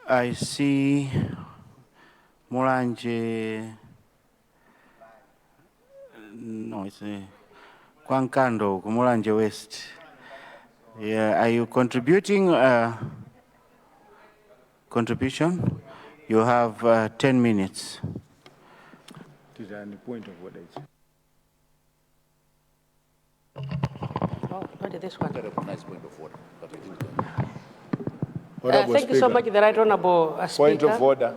I see Mulanje. No, it's Kwankando, Mulanje West. Yeah, are you contributing? Contribution? You have 10 minutes. Is there any point of order? Oh, not this one. Nice point of order. Thank you so much, the Right Honourable Speaker. Point of order.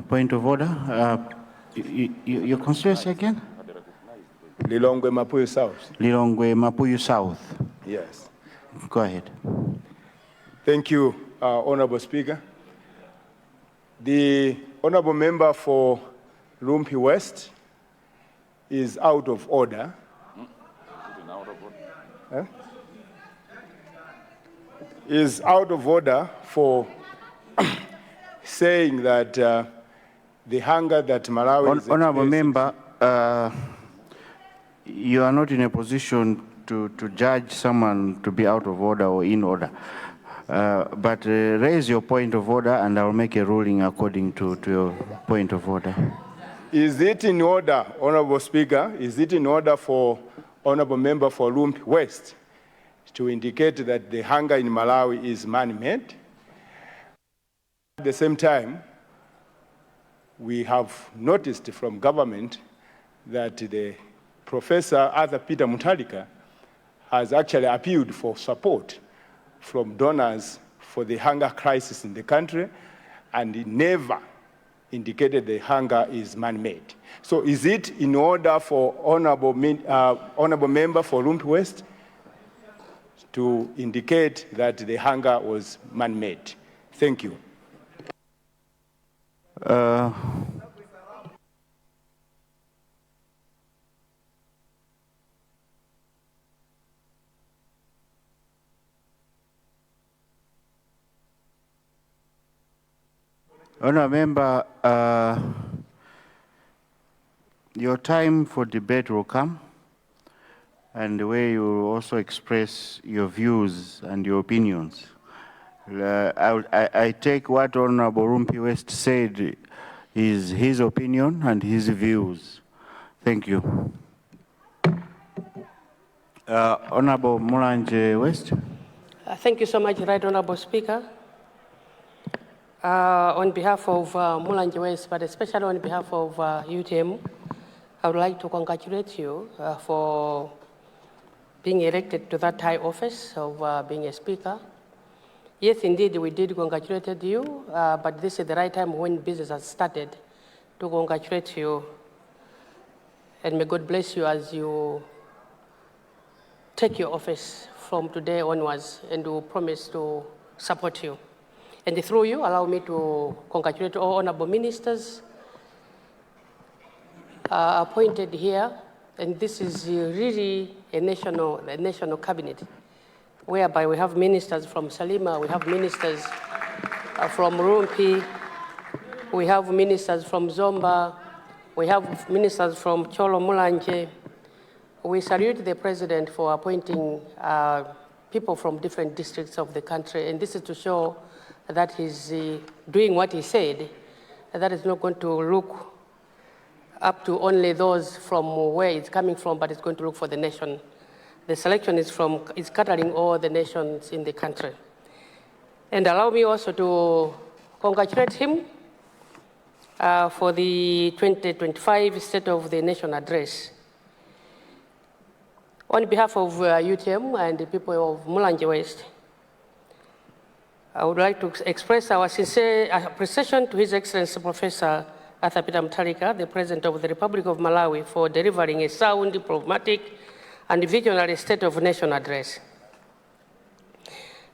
Point of order. Your constituency again? Lilongwe Mapuyo South. Lilongwe Mapuyo South. Yes. Go ahead. Thank you, Honourable Speaker. The Honourable Member for Lumpi West is out of order. Is out of order for saying that the hunger that Malawi is Honourable experiencing- Member, you are not in a position to judge someone to be out of order or in order. But raise your point of order and I'll make a ruling according to your point of order. Is it in order, Honourable Speaker, is it in order for Honourable Member for Lumpi West to indicate that the hunger in Malawi is man-made? At the same time, we have noticed from government that the Professor Arthur Peter Mutharika has actually appealed for support from donors for the hunger crisis in the country, and he never indicated the hunger is man-made. So is it in order for Honourable Member for Lumpi West to indicate that the hunger was man-made? Thank you. Honourable Member, your time for debate will come, and the way you also express your views and your opinions. I take what Honourable Lumpi West said is his opinion and his views. Thank you. Honourable Mulanje West. Thank you so much, Right Honourable Speaker. On behalf of Mulanje West, but especially on behalf of UTM, I would like to congratulate you for being elected to that high office of being a speaker. Yes, indeed, we did congratulate you, but this is the right time when business has started to congratulate you. And may God bless you as you take your office from today onwards, and we promise to support you. And through you, allow me to congratulate all honourable ministers appointed here. And this is really a national cabinet, whereby we have ministers from Salima, we have ministers from Rumpi, we have ministers from Zomba, we have ministers from Cholo Mulanje. We salute the President for appointing people from different districts of the country, and this is to show that he's doing what he said, that is not going to look up to only those from where it's coming from, but it's going to look for the nation. The selection is catering all the nations in the country. And allow me also to congratulate him for the 2025 State of the Nation Address. On behalf of UTM and the people of Mulanje West, I would like to express our sincere appreciation to His Excellency Professor Arthur Peter Mutharika, the President of the Republic of Malawi, for delivering a sound, diplomatic, and visionary State of Nation address.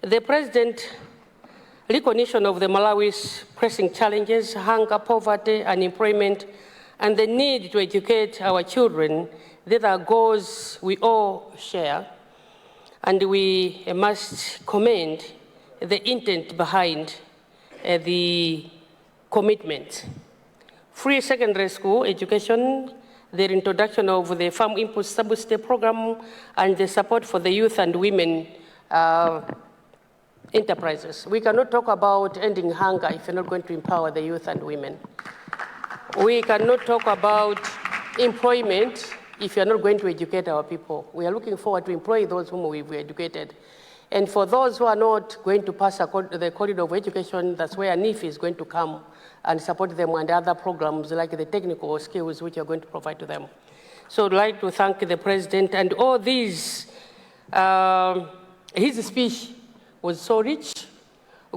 The President recognition of the Malawi's pressing challenges, hunger, poverty, unemployment, and the need to educate our children, these are goals we all share, and we must commend the intent behind the commitment. Free secondary school education the introduction of the Farm Input Subsidy Program, and the support for the youth and women enterprises. We cannot talk about ending hunger if you're not going to empower the youth and women. We cannot talk about employment if you're not going to educate our people. We are looking forward to employ those whom we've educated. And for those who are not going to pass the corridor of education, that's where NIF is going to come and support them and other programs like the technical skills which are going to provide to them. So I'd like to thank the President and all these. His speech was so rich,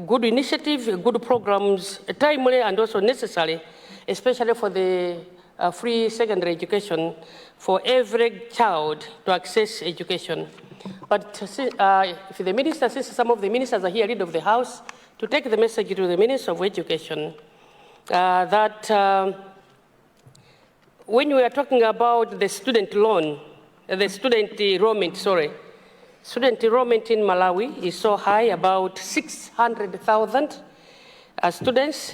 good initiative, good programs, timely and also necessary, especially for the free secondary education for every child to access education. But if the minister, since some of the ministers are here, lead of the House, to take the message to the Minister of Education that when we are talking about the student loan, the student enrollment, student enrollment in Malawi is so high, about 600,000 students.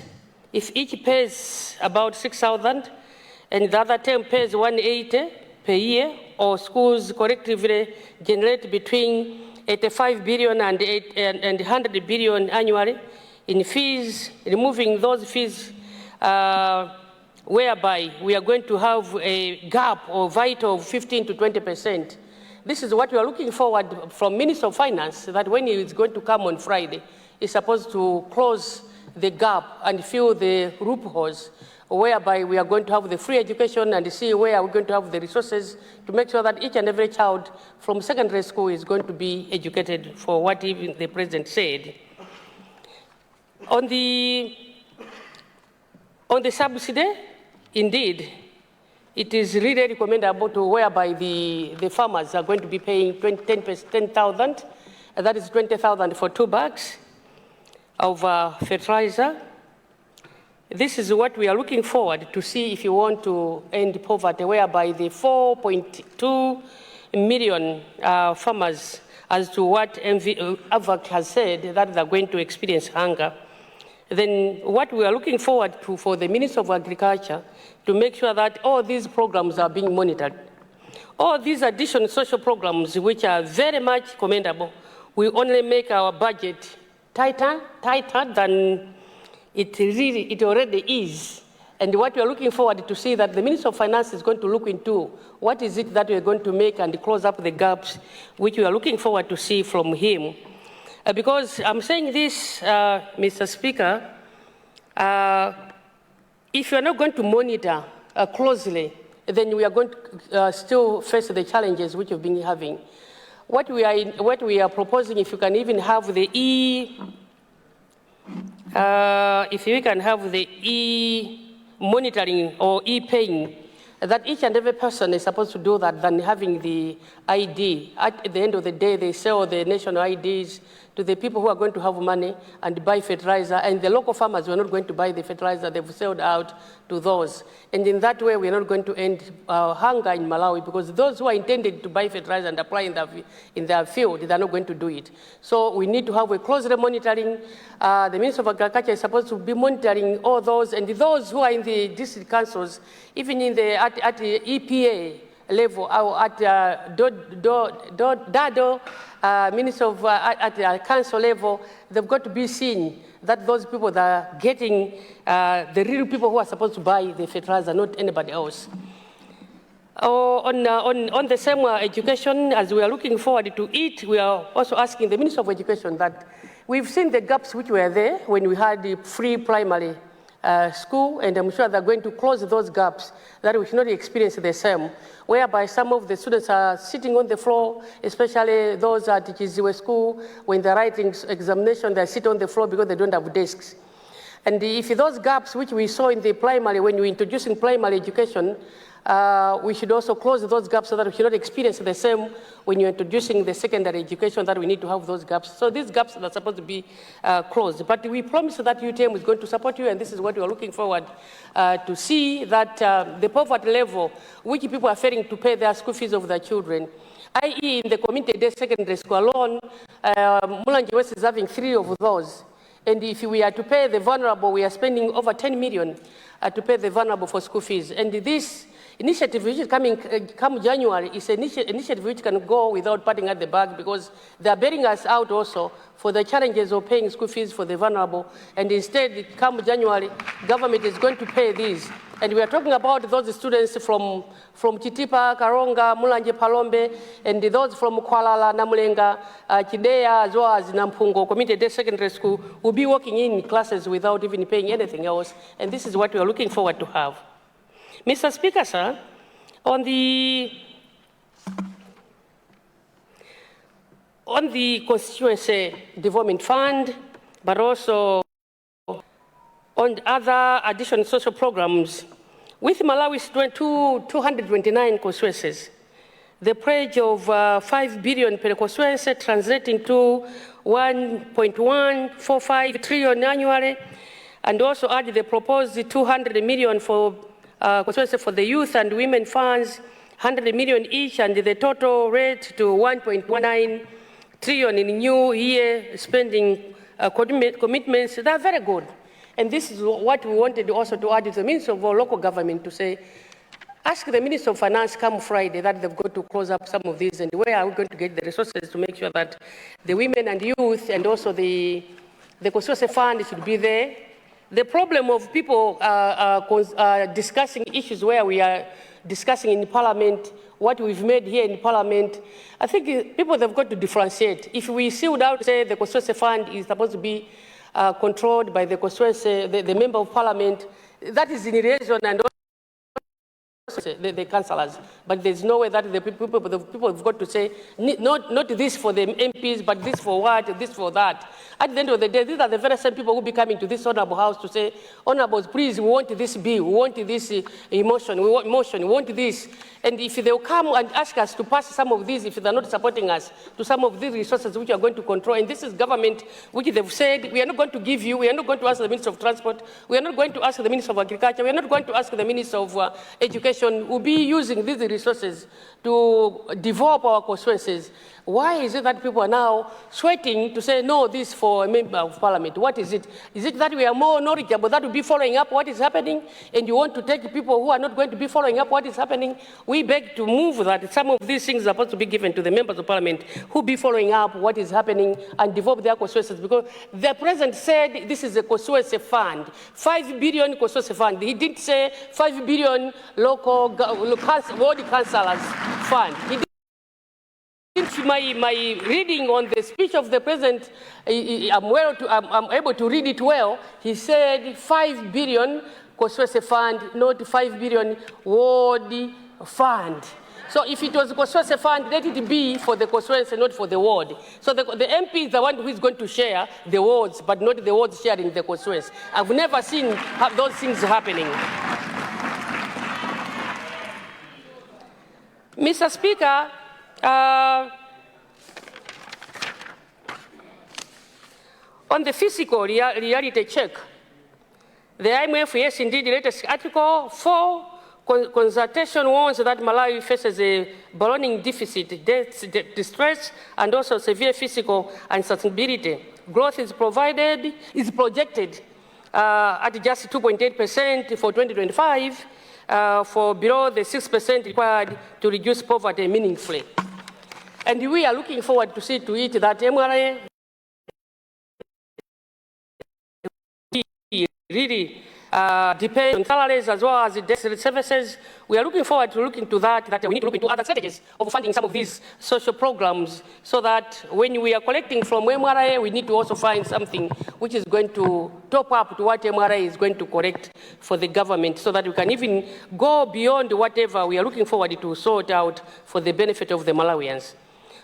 If each pays about 6,000 and the other term pays 180 per year, or schools collectively generate between 85 billion and 100 billion annually in fees, removing those fees whereby we are going to have a gap or void of 15 to 20%. This is what we are looking forward from Minister of Finance, that when he is going to come on Friday, he's supposed to close the gap and fill the loopholes, whereby we are going to have the free education and see where we're going to have the resources to make sure that each and every child from secondary school is going to be educated for what even the President said. On the subsidy, indeed, it is really recommendable to whereby the farmers are going to be paying 10,000, that is 20,000 for 2 bags of fertilizer. This is what we are looking forward to see if you want to end poverty, whereby the 4.2 million farmers, as to what AVAC has said, that they're going to experience hunger. Then what we are looking forward to for the Minister of Agriculture to make sure that all these programs are being monitored. All these additional social programs, which are very much commendable, will only make our budget tighter than it already is. And what we are looking forward to see that the Minister of Finance is going to look into what is it that we are going to make and close up the gaps, which we are looking forward to see from him. Because I'm saying this, Mr. Speaker, if you are not going to monitor closely, then we are going to still face the challenges which we've been having. What we are proposing, if you can even have the if we can have the e-monitoring or e-paying, that each and every person is supposed to do that than having the ID. At the end of the day, they sell the national IDs to the people who are going to have money and buy fertilizer, and the local farmers who are not going to buy the fertilizer, they've sold out to those. And in that way, we're not going to end hunger in Malawi, because those who are intended to buy fertilizer and apply in their field, they're not going to do it. So we need to have a closer monitoring. The Minister of Agriculture is supposed to be monitoring all those, and those who are in the district councils, even in at the EPA level, or at DADO, Minister of, at the council level, they've got to be seen that those people that are getting the real people who are supposed to buy the fertilizer, not anybody else. On the same education, as we are looking forward to it, we are also asking the Minister of Education that we've seen the gaps which were there when we had the free primary school, and I'm sure they're going to close those gaps that we should not experience the same, whereby some of the students are sitting on the floor, especially those at Chiziwe school, when they're writing examination, they sit on the floor because they don't have desks. And if those gaps which we saw in the primary, when we're introducing primary education, we should also close those gaps so that we should not experience the same when you're introducing the secondary education, that we need to have those gaps. So these gaps are supposed to be closed. But we promise that UTM is going to support you, and this is what we are looking forward to see, that the poverty level, which people are failing to pay their school fees of their children, i.e. in the community-based secondary school alone, Mulanje West is having 3 of those. And if we are to pay the vulnerable, we are spending over 10 million to pay the vulnerable for school fees. And this initiative which is coming come January is an initiative which can go without patting at the back, because they are bailing us out also for the challenges of paying school fees for the vulnerable. And instead, come January, government is going to pay these. And we are talking about those students from Chitipa, Karonga, Mulanje, Palombe, and those from Kualala, Namulenga, Kidea, as well as Nampungo Community Secondary School will be working in classes without even paying anything else. And this is what we are looking forward to have. Mr. Speaker, sir, on the constituency development fund, but also on other additional social programs, with Malawi's 229 constituencies, the pledge of 5 billion per constituency translating to 1.145 trillion annually, and also add the proposed 200 million for constituency for the youth and women funds, 100 million each, and the total rate to 1.19 trillion in new year spending commitments. They are very good. And this is what we wanted also to add to the Minister of Local Government, to say, ask the Minister of Finance come Friday that they've got to close up some of these, and where are we going to get the resources to make sure that the women and youth and also the constituency fund should be there. The problem of people discussing issues where we are discussing in Parliament, what we've made here in Parliament, I think people have got to differentiate. If we sealed out, say, the constituency fund is supposed to be controlled by the constituency, the member of Parliament, that is in relation and also the councillors. But there's no way that the people have got to say, not this for the MPs, but this for what, this for that. At the end of the day, these are the very same people who will be coming to this honorable house to say, honorables, please, we want this bill, we want this emotion, we want this. And if they will come and ask us to pass some of these, if they're not supporting us, to some of these resources which are going to control, and this is government which they've said, we are not going to give you, we are not going to ask the Minister of Transport, we are not going to ask the Minister of Agriculture, we are not going to ask the Minister of Education, we'll be using these resources to develop our constituencies. Why is it that people are now sweating to say, no, this for a member of Parliament? What is it? Is it that we are more knowledgeable, that will be following up what is happening, and you want to take people who are not going to be following up what is happening? We beg to move that some of these things are supposed to be given to the members of Parliament who be following up what is happening and develop their constituencies, because the President said this is a constituency fund, 5 billion constituency fund. He didn't say 5 billion local ward councillors fund. My reading on the speech of the President, I'm able to read it well. He said 5 billion constituency fund, not 5 billion ward fund. So if it was a constituency fund, let it be for the constituency, not for the ward. So the MP is the one who is going to share the wards, but not the wards sharing the constituency. I've never seen those things happening. Mr. Speaker, on the physical reality check, the IMF, yes, indeed, the latest article 4 consultation warns that Malawi faces a ballooning deficit, debt, distress, and also severe physical unsustainability. Growth is projected at just 2.8% for 2025, for below the 6% required to reduce poverty meaningfully. And we are looking forward to see to it that MRA really depends on salaries as well as debt services. We are looking forward to looking to that we need to look into other strategies of funding some of these social programs, so that when we are collecting from MRA, we need to also find something which is going to top up to what MRA is going to collect for the government, so that we can even go beyond whatever we are looking forward to sort out for the benefit of the Malawians.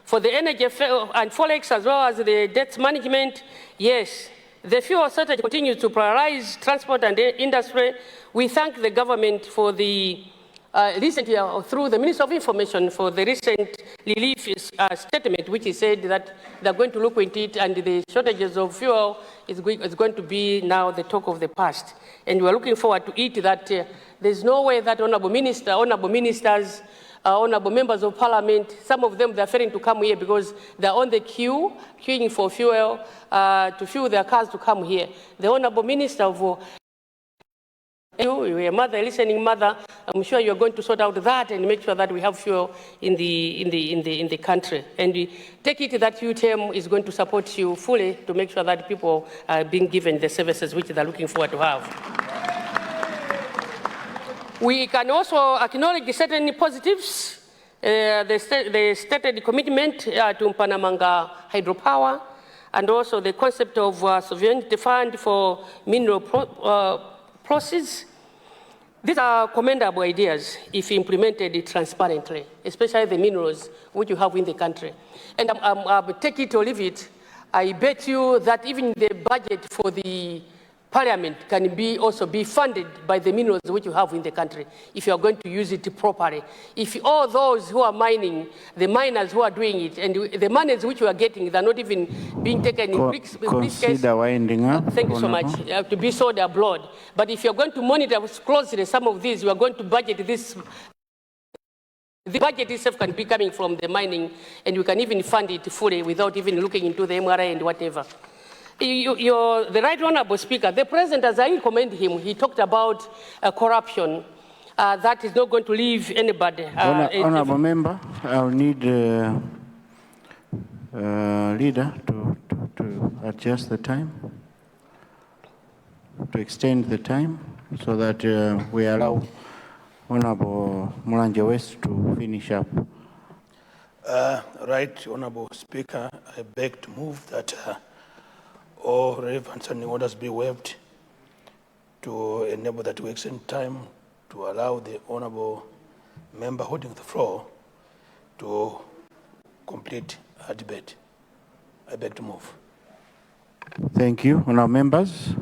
For the energy and forex as well as the debt management, yes, the fuel strategy continues to prioritize transport and industry. We thank the government for the recent, through the Minister of Information, for the recent relief statement, which he said that they're going to look into it, and the shortages of fuel is going to be now the talk of the past. And we're looking forward to it, that there's no way that honorable ministers, honorable members of Parliament, some of them, they're failing to come here because they're on the queuing for fuel, to fuel their cars to come here. The honorable Minister of You're a mother, a listening mother. I'm sure you're going to sort out that and make sure that we have fuel in the country. And we take it that UTM is going to support you fully to make sure that people are being given the services which they're looking forward to have. We can also acknowledge certain positives. The stated commitment to Mpanamanga hydropower, and also the concept of sovereignty fund for mineral proceeds. These are commendable ideas if implemented transparently, especially the minerals which you have in the country. And take it or leave it, I bet you that even the budget for the Parliament can also be funded by the minerals which you have in the country, if you are going to use it properly. If all those who are mining, the miners who are doing it, and the monies which you are getting, they're not even being taken in briefcase. Consider winding up. Thank you so much. To be sold abroad. But if you're going to monitor closely some of these, you are going to budget this. The budget itself can be coming from the mining, and you can even fund it fully without even looking into the MRI and whatever. The Right Honourable Speaker, the President, as I commend him, he talked about corruption that is not going to leave anybody. Honourable Member, I'll need leader to adjust the time, to extend the time, so that we allow Honourable Mulanje West to finish up. Right, Honourable Speaker, I beg to move that all relevant standing orders be waived to enable that we extend time to allow the Honourable Member holding the floor to complete our debate. I beg to move. Thank you. Honourable members,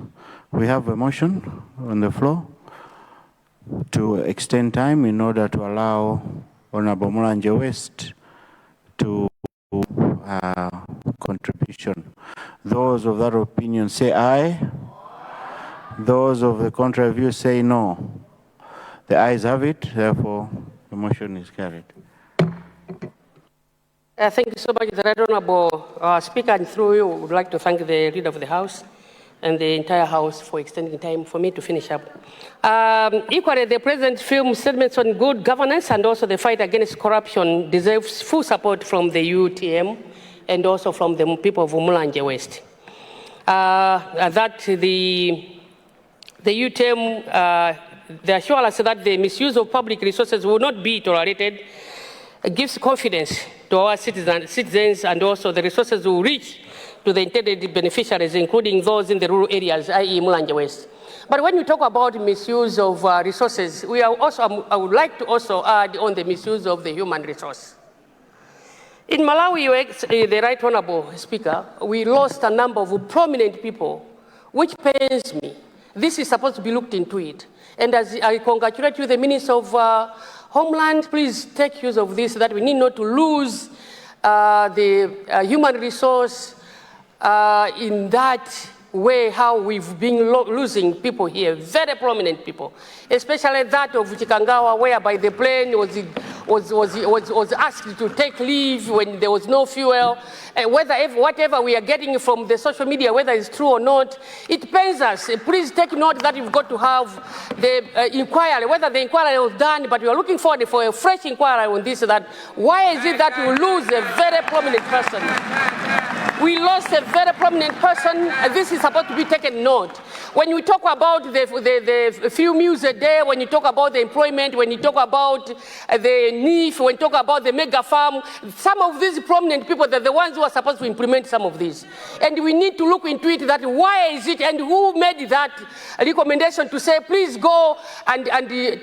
we have a motion on the floor to extend time in order to allow Honourable Mulanje West to contribution. Those of that opinion say aye. Those of the contrary view say no. The ayes have it, therefore the motion is carried. Thank you so much, the Right Honourable Speaker, and through you, I would like to thank the Leader of the House and the entire House for extending time for me to finish up. Equally, the President's film statements on good governance and also the fight against corruption deserves full support from the UTM and also from the people of Mulanje West. That the UTM, the assurance that the misuse of public resources will not be tolerated gives confidence to our citizens, and also the resources will reach to the intended beneficiaries, including those in the rural areas, i.e. Mulanje West. But when we talk about misuse of resources, I would like to also add on the misuse of the human resource. In Malawi, the Right Honourable Speaker, we lost a number of prominent people, which pains me. This is supposed to be looked into it. And as I congratulate you, the Minister of Homeland, please take use of this, that we need not to lose the human resource in that way, how we've been losing people here, very prominent people, especially that of Chikangawa, whereby the plane was asked to take leave when there was no fuel. And whatever we are getting from the social media, whether it's true or not, it pains us. Please take note that you've got to have the inquiry, whether the inquiry was done, but we are looking forward for a fresh inquiry on this, that why is it that we lose a very prominent person? We lost a very prominent person, and this is supposed to be taken note. When you talk about the few meals a day, when you talk about the employment, when you talk about the NIF, when you talk about the mega farm, some of these prominent people, they're the ones who are supposed to implement some of these. And we need to look into it, that why is it, and who made that recommendation to say, please go and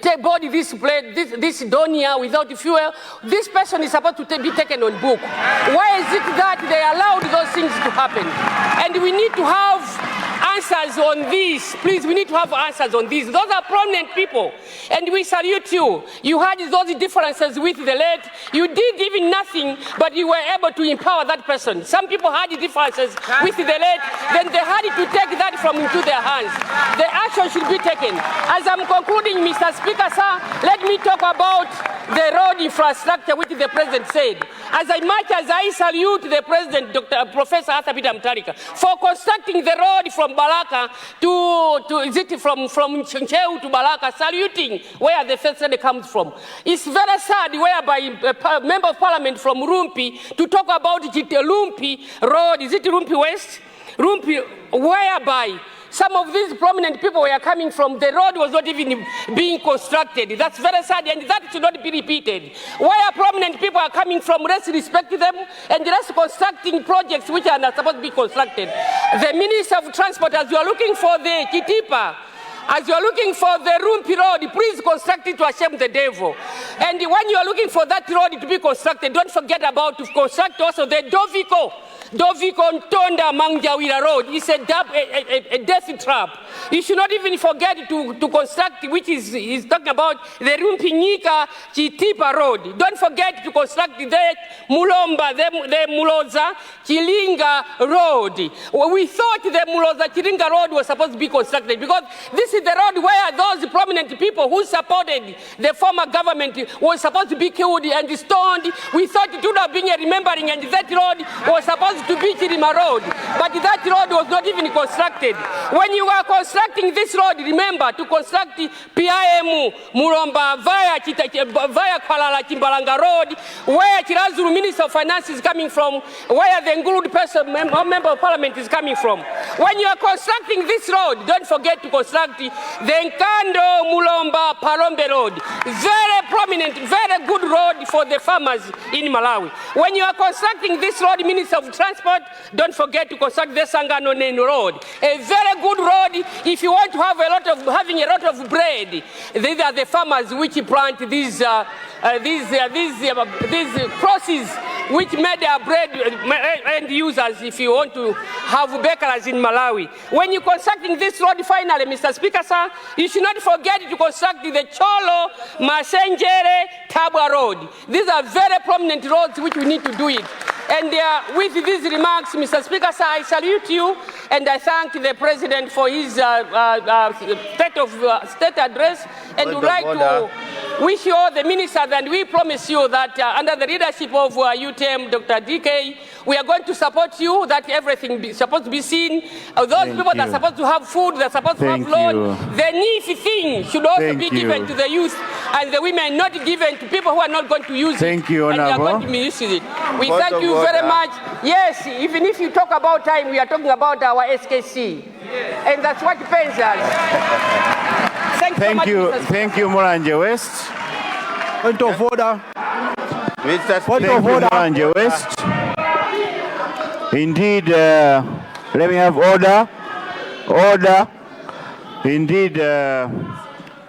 take body this plate, this donia without fuel. This person is supposed to be taken on book. Why is it that they allowed those things to happen? And we need to have answers on these. Please, we need to have answers on these. Those are prominent people, and we salute you. You had those differences with the late. You did even nothing, but you were able to empower that person. Some people had differences with the late, then they had to take that from into their hands. The action should be taken. As I'm concluding, Mr. Speaker, sir, let me talk about the road infrastructure, which the President said. As much as I salute the President, Professor Arthur Peter Mutharika, for constructing the road from Malawi Balaka to is it from Ncheu to Balaka, saluting where the first lady comes from. It's very sad whereby a member of parliament from Rumpi to talk about Lumpi Road, is it Rumpi West? Rumpi, whereby some of these prominent people were coming from, the road was not even being constructed. That's very sad, and that should not be repeated. Where prominent people are coming from, let's respect them, and let's constructing projects which are not supposed to be constructed. The Minister of Transport, as you are looking for the Kitipa, as you are looking for the Rumpi Road, please construct it to shame the devil. And when you are looking for that road to be constructed, don't forget about to construct also the Doviko Ntonda Mangjawira Road. It's a death trap. You should not even forget to construct, which is talking about the Rumpinyika Chitipa Road. Don't forget to construct the Mulomba, the Muloza Chilinga Road. We thought the Muloza Chilinga Road was supposed to be constructed because this is the road where those prominent people who supported the former government was supposed to be killed and stoned. We thought it would have been a remembering, and that road was supposed to be Chirima Road, but that road was not even constructed. When you are constructing this road, remember to construct PIM Muromba via Kuala Chimbalanga Road, where Chirazuru Minister of Finance is coming from, where the Ngulud person, member of parliament is coming from. When you are constructing this road, don't forget to construct the Nkando Mulomba Palombe Road. Very prominent, very good road for the farmers in Malawi. When you are constructing this road, Minister of Transport, don't forget to construct the Sangano Nenu Road. A very good road if you want to have having a lot of bread. These are the farmers which plant these crosses which made their bread end users if you want to have bakeries in Malawi. When you're constructing this road finally, Mr. Speaker, sir, you should not forget to construct the Cholo Masenjere Tabwa Road. These are very prominent roads which we need to do it. And with these remarks, Mr. Speaker, sir, I salute you and I thank the President for his state address, and would like to wish you all the ministers, and we promise you that under the leadership of UTM, Dr. DK, we are going to support you, that everything is supposed to be seen. Those people that are supposed to have food, that are supposed to have loan, the NIF thing should also be given to the youth and the women, not given to people who are not going to use it. Thank you, Honorable. And they are going to misuse it. We thank you very much. Yes, even if you talk about time, we are talking about our SKC. And that's what pays us. Thank you, Mulanje West. Point of order. Point of order. Mulanje West. Indeed, let me have order. Order. Indeed,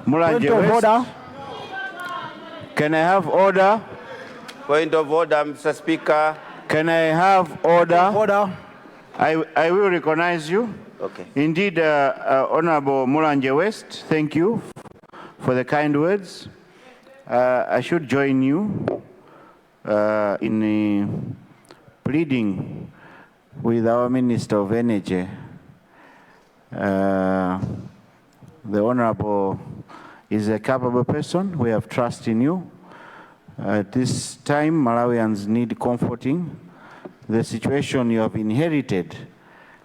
Mulanje West. Order. Can I have order? Point of order, Mr. Speaker. Can I have order? Order. I will recognize you. Okay. Indeed, Honorable Mulanje West, thank you for the kind words. I should join you in pleading with our Minister of Energy. The Honorable is a capable person. We have trust in you. At this time, Malawians need comforting. The situation you have inherited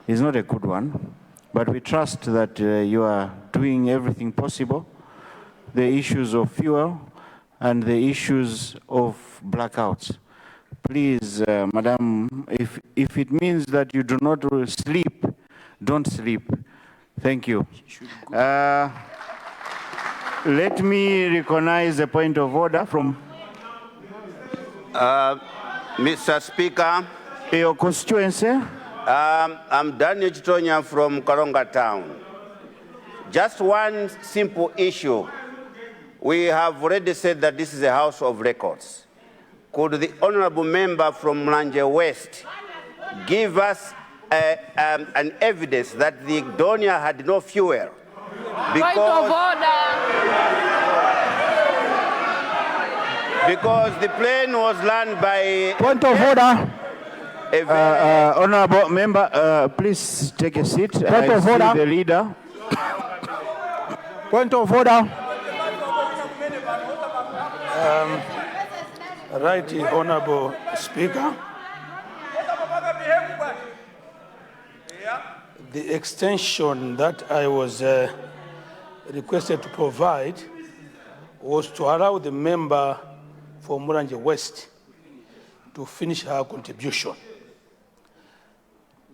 is not a good one, but we trust that you are doing everything possible. The issues of fuel and the issues of blackouts. Please, Madam, if it means that you do not sleep, don't sleep. Thank you. Let me recognize a point of order from... Mr. Speaker. Your constituency? I'm Daniel Chitonya from Karonga Town. Just one simple issue. We have already said that this is a house of records. Could the honorable member from Mulanje West give us an evidence that the Donia had no fuel? Because the plane was landed by... Point of order. Honorable member, please take a seat. Point of order. The leader. Point of order. Right, Honorable Speaker. The extension that I was requested to provide was to allow the member for Mulanje West to finish her contribution.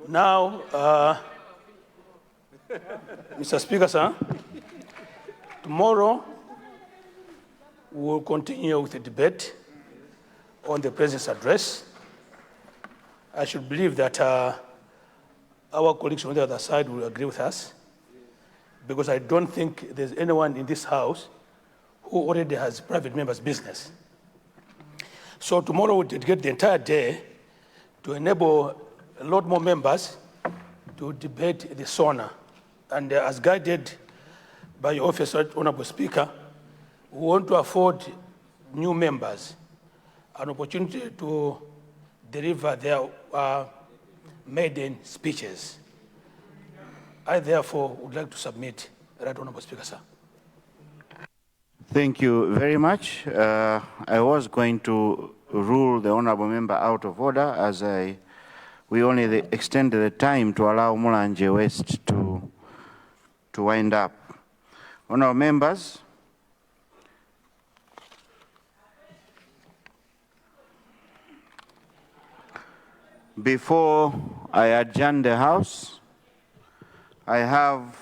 Now, Mr. Speaker, sir, tomorrow we will continue with the debate on the President's address. I should believe that our colleagues from the other side will agree with us, because I don't think there's anyone in this House who already has private members' business. So tomorrow we'll dedicate the entire day to enable a lot more members to debate the SONA. And as guided by your office, Honorable Speaker, we want to afford new members an opportunity to deliver their maiden speeches. I therefore would like to submit, Right Honorable Speaker, sir. Thank you very much. I was going to rule the honorable member out of order, as we only extended the time to allow Mulanje West to wind up. Honorable members, before I adjourn the House, I have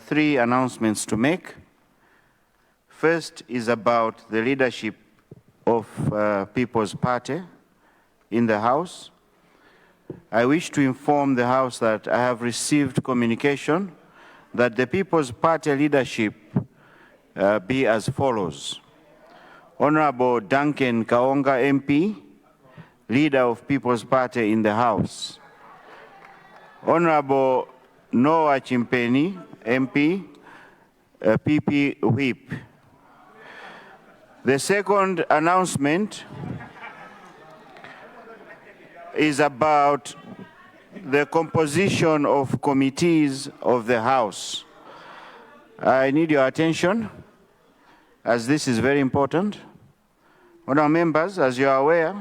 3 announcements to make. First is about the leadership of People's Party in the House. I wish to inform the House that I have received communication that the People's Party leadership be as follows. Honorable Duncan Kaonga MP, leader of People's Party in the House. Honorable Noah Chimpeni, MP, PP Whip. The second announcement is about the composition of committees of the House. I need your attention, as this is very important. Honourable members, as you are aware,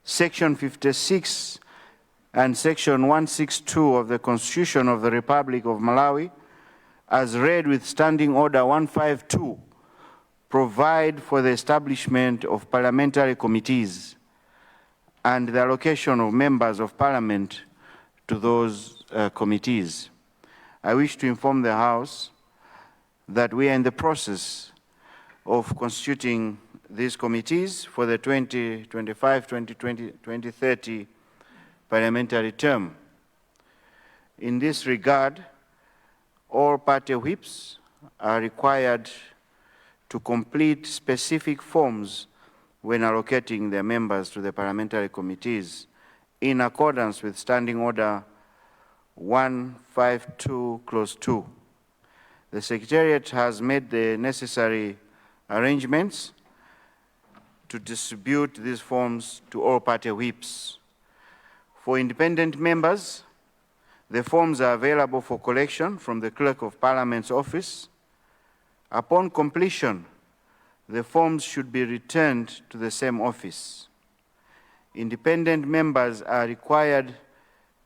Section 56 and Section 162 of the Constitution of the Republic of Malawi, as read with Standing Order 152, provide for the establishment of parliamentary committees and the allocation of members of parliament to those committees. I wish to inform the House that we are in the process of constituting these committees for the 2025-2030 parliamentary term. In this regard, all party whips are required to complete specific forms when allocating their members to the parliamentary committees in accordance with Standing Order 152, Clause 2. The Secretariat has made the necessary arrangements to distribute these forms to all party whips. For independent members, the forms are available for collection from the Clerk of Parliament's office. Upon completion, the forms should be returned to the same office. Independent members are required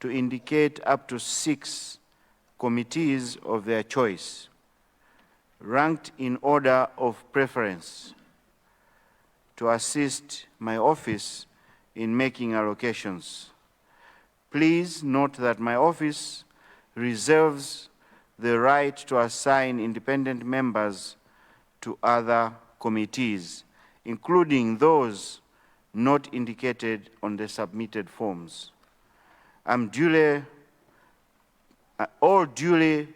to indicate up to 6 committees of their choice, ranked in order of preference, to assist my office in making allocations. Please note that my office reserves the right to assign independent members to other committees, including those not indicated on the submitted forms. All duly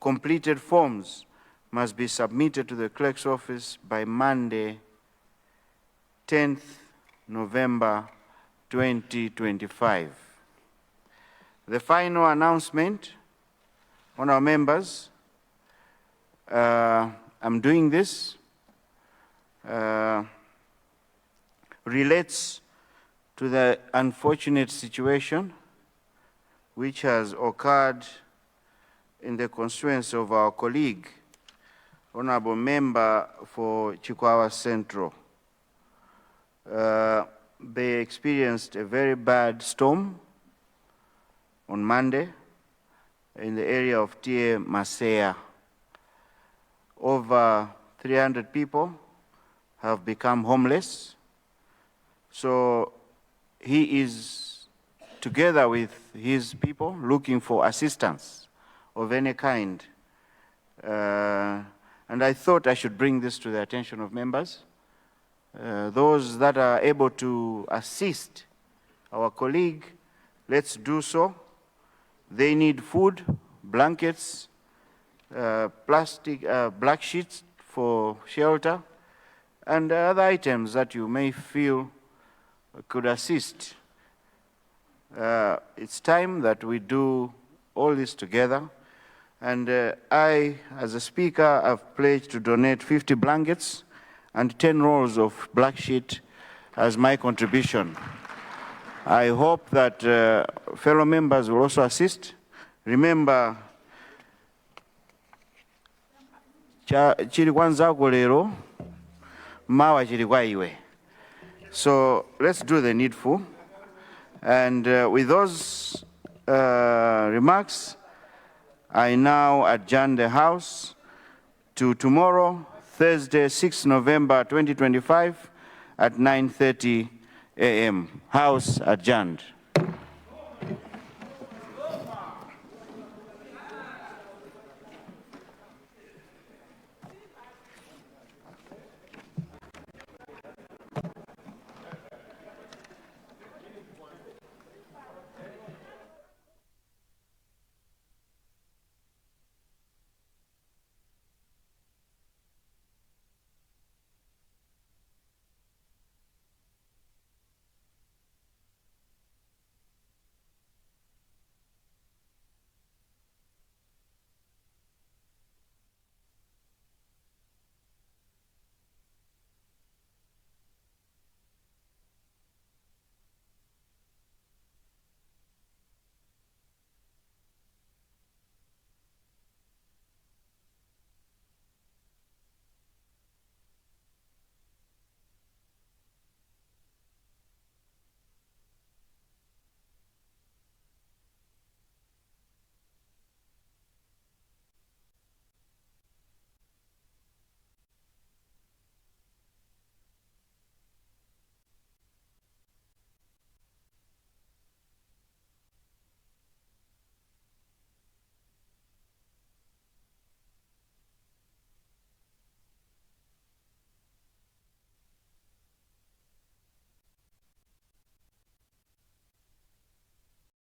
completed forms must be submitted to the clerk's office by Monday, 10th November 2025. The final announcement, honourable members, I'm doing this, relates to the unfortunate situation which has occurred in the constituency of our colleague, honourable member for Chikwawa Central. They experienced a very bad storm on Monday, in the area of Tie Masea. Over 300 people have become homeless. So he is, together with his people, looking for assistance of any kind. And I thought I should bring this to the attention of members. Those that are able to assist our colleague, let's do so. They need food, blankets, plastic, black sheets for shelter, and other items that you may feel could assist. It's time that we do all this together. And I, as a speaker, have pledged to donate 50 blankets and 10 rolls of black sheet as my contribution. I hope that fellow members will also assist. Remember, chiri kwanza lero, mawa chiri kwa iwe. So let's do the needful. And with those remarks, I now adjourn the House to tomorrow, Thursday, 6 November 2025 at 9:30 a.m. House adjourned.